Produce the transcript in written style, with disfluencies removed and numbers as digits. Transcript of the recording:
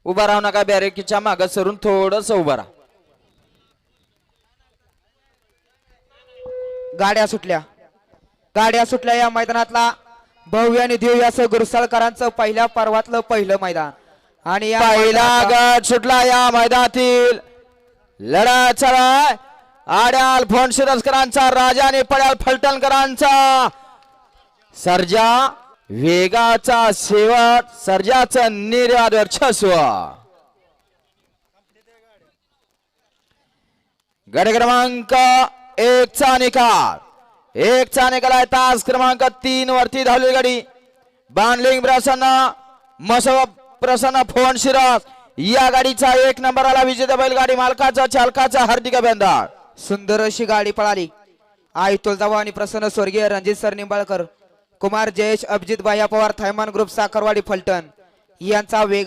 उभा राहू नका, बॅरेकीच्या मागे सरून थोडस उभा राहा. गाड्या सुटल्या या मैदानातला भव्य आणि दिव्य असं गुरुसाळकरांचं पहिल्या पर्वातलं पहिलं मैदान. आणि या पहिला मैदानाचा गट सुटला या मैदानातील. लढा चला आड्याल फोन शिरस्करांचा राजा आणि पड्याल फलटणकरांचा सर्जा. वेगाचा शेवट, सर्जाचं निर्याद वर्चस्व. गट क्रमांक 1 चा निकाल. 1 चा निकाल आहे. तास क्रमांक 3 वरती धावलेली गाडी बांधलिंग प्रसन्न मसव प्रसन्न फोन शिरस या गाडीचा 1 नंबर आला. विजेता बैलगाडी मालकाचा चालकाचा हार्दिक अभिनंदन. सुंदर अशी गाडी पळाली. आई तुळजाभवानी प्रसन्न स्वर्गीय रणजित सर निंबाळकर, कुमार जयेश अभिजित बाया पवार, थैमान ग्रुप साखरवाडी फलटण यांचा वेगा